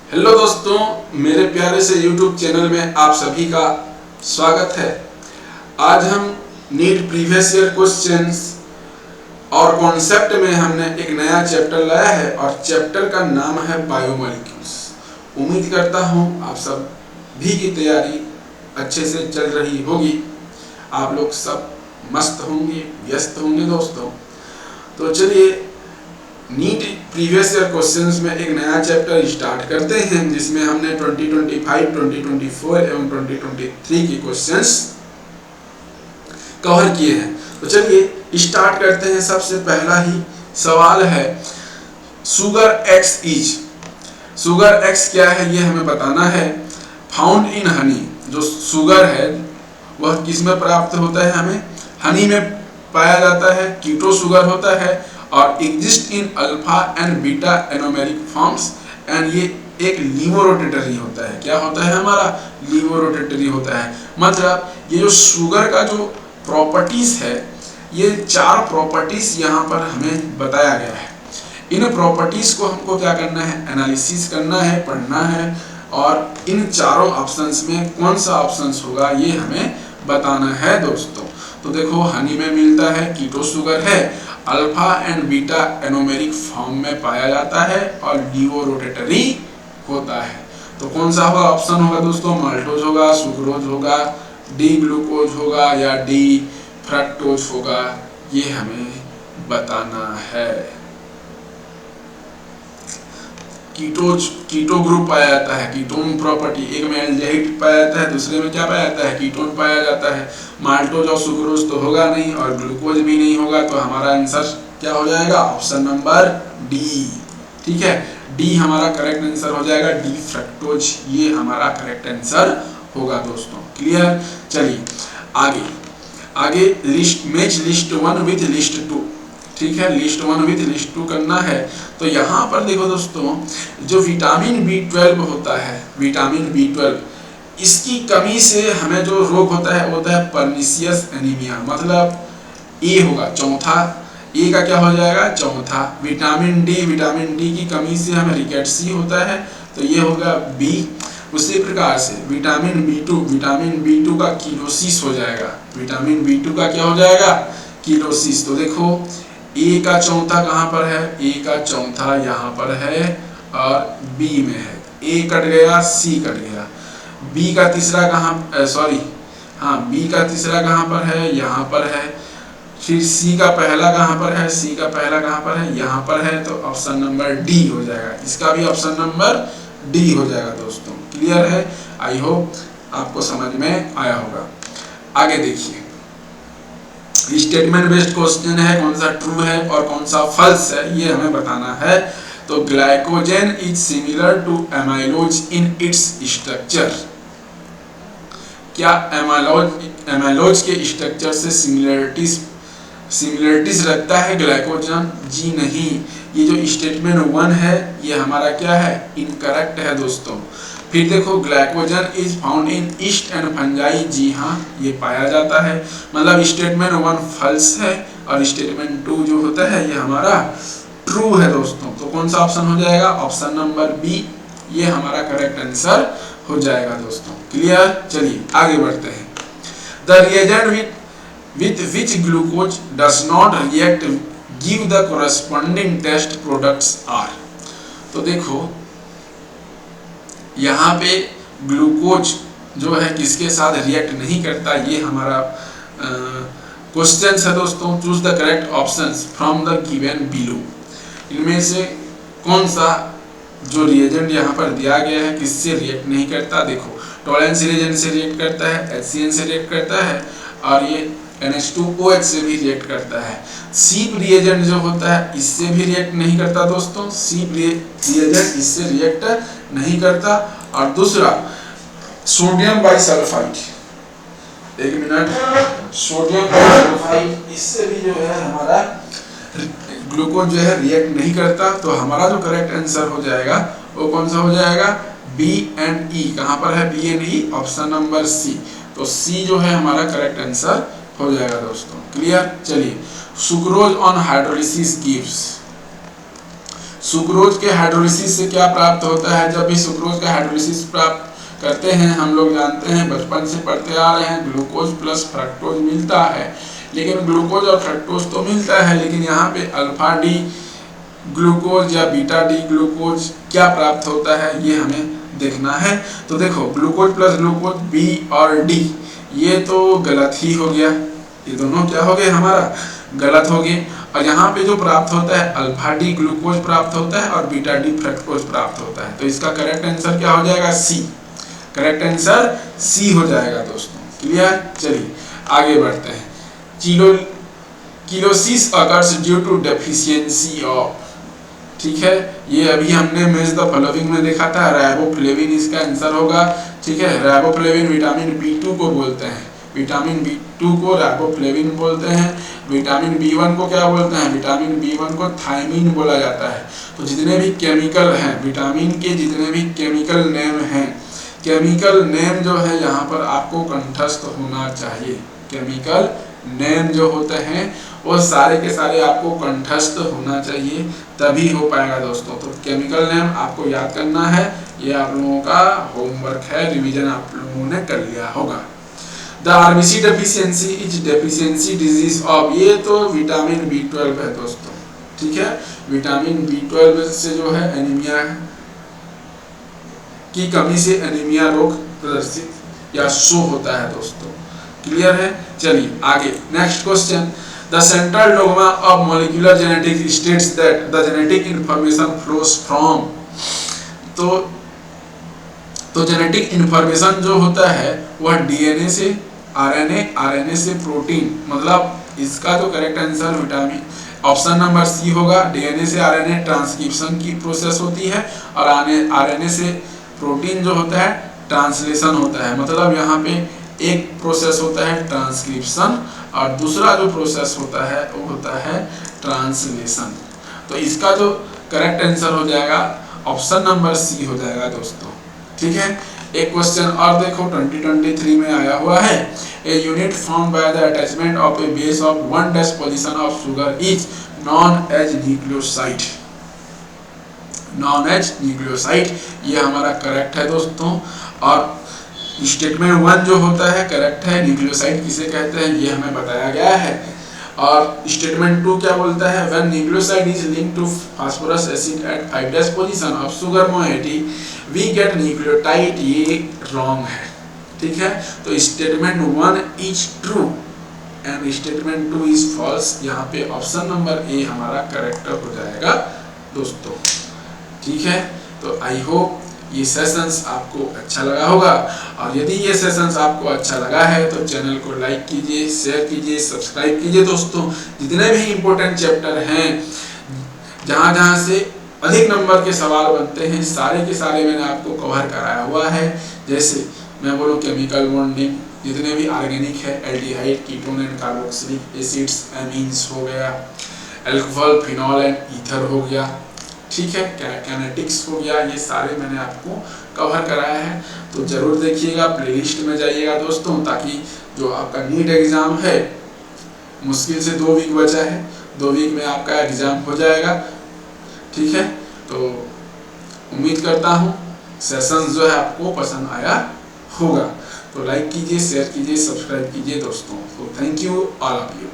Hello दोस्तों, मेरे प्यारे से YouTube चैनल में आप सभी का स्वागत है। आज हम नीट प्रीवियस ईयर क्वेश्चंस और कॉन्सेप्ट में हमने एक नया चैप्टर लाया है और चैप्टर का नाम है बायोमोलिक्यूल्स। उम्मीद करता हूँ आप सब भी की तैयारी अच्छे से चल रही होगी। आप लोग सब मस्त होंगे, व्यस्त होंगे दोस्तों। तो चलिए नीट प्रीवियस ईयर क्वेश्चंस में एक नया चैप्टर स्टार्ट करते हैं, जिसमें हमने 2025, 2024 एवं 2023 के क्वेश्चंस कवर किए हैं। तो चलिए स्टार्ट करते हैं। सबसे पहला ही सवाल है, sugar x is, sugar x क्या है ये हमें बताना है। फाउंड इन हनी, जो शुगर है वह किस में प्राप्त होता है, हमें हनी में पाया जाता है, कीटो शुगर होता है और exist in alpha and beta anomeric forms and ये एक लीवोरोटेटरी होता है। क्या होता है हमारा? लीवोरोटेटरी होता है। मतलब ये जो शुगर का जो प्रॉपर्टीज है, ये 4 प्रॉपर्टीज यहाँ पर हमें बताया गया है। इन प्रॉपर्टीज को हमको क्या करना है? एनालिसिस करना है, पढ़ना है और इन चारों ऑप्शंस में कौन सा ऑप्शंस होगा ये हमें बताना है दोस्तों। तो देखो, हनी में मिलता है, कीटो शुगर है, alpha and beta anomeric form में पाया जाता है और लीवोरोटेटरी होता है। तो कौन सा होगा ऑप्शन होगा दोस्तों? माल्टोज होगा, सुक्रोज होगा, डी ग्लूकोज होगा या डी फ्रक्टोज होगा, ये हमें बताना है। कीटो ग्रुप पाया जाता है, कीटोन प्रॉपर्टी, एक में एल्डिहाइड पाया जाता है, दूसरे में क्या पाया जाता है? कीटोन पाया जाता है। माल्टोज और सुक्रोज तो होगा नहीं और ग्लूकोज भी नहीं होगा, तो हमारा आंसर क्या हो जाएगा? Option number D. ठीक है, डी हमारा करेक्ट आंसर हो जाएगा। डी फ्रक्टोज ये हमारा करेक्ट आंसर होगा दोस्तों। क्लियर? चलिए आगे list, match list 1 with list 2। ठीक है, लिस्ट 1 विद लिस्ट 2 करना है। तो यहाँ पर देखो दोस्तों, जो विटामिन B12 होता है, विटामिन B12, इसकी कमी से हमें जो रोग होता है वो होता है पर्निशियस एनीमिया। मतलब ए होगा चौथा, ए का क्या हो जाएगा? चौथा। विटामिन डी की कमी से हमें रिकेट्सी होता है, तो ये होगा बी। उसी प्रकार से विटामिन B2 का कीटोसिस हो जाएगा। विटामिन B2 का क्या हो जाएगा? कीटोसिस। तो देखो, ए का चौथा कहाँ पर है? ए का चौथा यहाँ पर है और बी में है। ए कट गया, सी कट गया। बी का तीसरा कहाँ, बी का तीसरा कहाँ पर है? यहाँ पर है। फिर सी का पहला कहाँ पर है? सी का पहला कहाँ पर है? यहाँ पर है। तो ऑप्शन नंबर डी हो जाएगा। इसका भी ऑप्शन नंबर डी हो जाएगा दोस्तों। क्लियर है? आई होप आपको समझ में आया होगा। आगे देखिए, स्टेटमेंट बेस्ड क्वेश्चन है, कौन सा ट्रू है और कौन सा फॉल्स है ये हमें बताना है। तो glycogen is similar to amylose in its structure. क्या एमाइलोज के स्ट्रक्चर से सिमिलरिटीज रखता है ग्लाइकोजन? जी नहीं। ये जो स्टेटमेंट 1 है ये हमारा क्या है? इनकरेक्ट है दोस्तों। फिर देखो, glycogen is found in yeast and fungi. जी हाँ, ये पाया जाता है। मतलब स्टेटमेंट 1 फॉल्स है और स्टेटमेंट 2 जो होता है ये हमारा ट्रू है दोस्तों। तो कौन सा ऑप्शन हो जाएगा? ऑप्शन नंबर बी, ये हमारा करेक्ट आंसर हो जाएगा दोस्तों। क्लियर? चलिए आगे बढ़ते हैं। The reagent with which glucose does not react give the corresponding test products are। तो देखो, यहाँ पे ग्लूकोज जो है किसके साथ रिएक्ट नहीं करता, ये हमारा क्वेश्चन है दोस्तों। Choose the correct options from the given below. इनमें से कौन सा जो रिएजेंट यहाँ पर दिया गया है किससे रिएक्ट नहीं करता? देखो, टोलेंस रिएजेंट से रिएक्ट करता है, HCN से रिएक्ट करता है और ये NH2OH से भी रिएक्ट करता है। सीप रिएजेंट जो होता है इससे भी रिएक्ट नहीं करता दोस्तों। सीप रिएजेंट इससे रिएक्ट नहीं करता। और दूसरा सोडियम बाइसल्फाइड, एक मिनट, सोडियम बाइसल्फाइड इससे भी जो है हमारा ग्लूकोज जो है रिएक्ट नहीं करता। तो हमारा जो करेक्ट आंसर हो जाएगा वो कौन सा हो जाएगा? B and E. कहाँ पर है B and E? Option number C. तो सी जो है हमारा करेक्ट आंसर हो जाएगा दोस्तों। क्लियर? चलिए, sucrose on hydrolysis gives. Sucrose के हाइड्रोलिसिस से क्या प्राप्त होता है? जब भी सुक्रोज का हाइड्रोलिसिस प्राप्त करते हैं, हम लोग जानते हैं बचपन से पढ़ते आ रहे हैं, ग्लूकोज प्लस फ्रक्टोज मिलता है। लेकिन ग्लूकोज और फ्रक्टोज तो मिलता है, लेकिन यहाँ पे अल्फा डी ग्लूकोज या बीटा डी ग्लूकोज क्या प्राप्त होता है, ये हमें देखना है। तो देखो, ग्लूकोज प्लस ग्लूकोज बी और डी, ये तो गलत ही हो गया, ये दोनों क्या हो गए हमारा, गलत हो गए। और यहाँ पे जो प्राप्त होता है अल्फा डी ग्लूकोज प्राप्त होता है और बीटा डी फ्रक्टोज प्राप्त होता है। तो इसका करेक्ट आंसर क्या हो जाएगा? सी। करेक्ट आंसर सी हो जाएगा दोस्तों। क्लियर? चलिए आगे बढ़ते हैं। Chlorosis occurs due to deficiency of, ठीक है, ये अभी हमने मेज द फॉलोइंग में देखा था, राइबोफ्लेविन इसका आंसर होगा। ठीक है, राइबोफ्लेविन विटामिन B2 को बोलते हैं, विटामिन B2 को राइबोफ्लेविन बोलते हैं। विटामिन B1 को क्या बोलते हैं? विटामिन B1 को थायमिन बोला जाता है। तो जितने भी केमिकल हैं, विटामिन के जितने भी केमिकल नेम हैं, केमिकल नेम जो है यहाँ पर आपको कंठस्थ होना चाहिए। केमिकल नेम जो होते हैं वो सारे के सारे आपको कंठस्थ होना चाहिए, तभी हो पाएगा दोस्तों। तो केमिकल नेम आपको याद करना है, ये आप लोगों का होमवर्क है, रिवीजन आप लोगों ने कर लिया होगा। The RBC deficiency is deficiency disease of, ये तो विटामिन B12 है दोस्तों। ठीक है, विटामिन B12 से जो है एनीमिया की कमी से एनीमिया रोग प्रदर्शित या शो होता है दोस्तों। क्लियर है? चलिए आगे next question. The central dogma of molecular genetics states that the genetic information flows from, तो जेनेटिक इंफॉर्मेशन जो होता है वह डीएनए से आरएनए, आरएनए से प्रोटीन, मतलब इसका तो correct answer vitamin option number C होगा। डीएनए से आरएनए ट्रांसक्रिप्शन की प्रोसेस होती है और आरएनए से प्रोटीन जो होता है ट्रांसलेशन होता है। मतलब यहाँ पे एक प्रोसेस होता है ट्रांसक्रिप्शन और दूसरा जो प्रोसेस होता है वो होता है ट्रांसलेशन। तो इसका जो करेक्ट आंसर हो जाएगा ऑप्शन नंबर सी हो जाएगा दोस्तों। ठीक है, एक क्वेश्चन और देखो 2023 में आया हुआ है। A unit form by the attachment of a base of 1' position of sugar is known as nucleoside. Known as nucleoside, ये हमारा करेक्ट है दोस्तों। और स्टेटमेंट 1 जो होता है करेक्ट है, न्यूक्लियोसाइड किसे कहते हैं ये हमें बताया गया है। और स्टेटमेंट 2 क्या बोलता है? When nucleoside is linked to phosphorus acid at 5' position of sugar moiety we get nucleotide, ये रॉन्ग है। ठीक है, तो statement 1 is true and statement 2 is false. यहाँ पे ऑप्शन नंबर ए हमारा करेक्ट हो जाएगा दोस्तों। ठीक है, तो आई होप ये सेशंस आपको अच्छा लगा होगा, और यदि ये सेशंस आपको अच्छा लगा है तो चैनल को लाइक कीजिए, शेयर कीजिए, सब्सक्राइब कीजिए दोस्तों। जितने भी इम्पोर्टेंट चैप्टर हैं, जहाँ जहाँ से अधिक नंबर के सवाल बनते हैं, सारे के सारे मैंने आपको कवर कराया हुआ है। जैसे मैं बोलूँ केमिकल बॉन्डिंग, जितने भी ऑर्गेनिक है, aldehyde, ketone and carboxylic acids, amines हो गया, अल्कोहल, फिनॉल एंड ईथर हो गया, ठीक है, कैनेटिक्स हो गया, ये सारे मैंने आपको कवर कराया है। तो जरूर देखिएगा, प्लेलिस्ट में जाइएगा दोस्तों, ताकि जो आपका नीट एग्जाम है, मुश्किल से 2 वीक बचा है, 2 वीक में आपका एग्जाम हो जाएगा। ठीक है, तो उम्मीद करता हूँ सेशन जो है आपको पसंद आया होगा। तो लाइक कीजिए, शेयर कीजिए, सब्सक्राइब कीजिए दोस्तों। तो thank you all of you.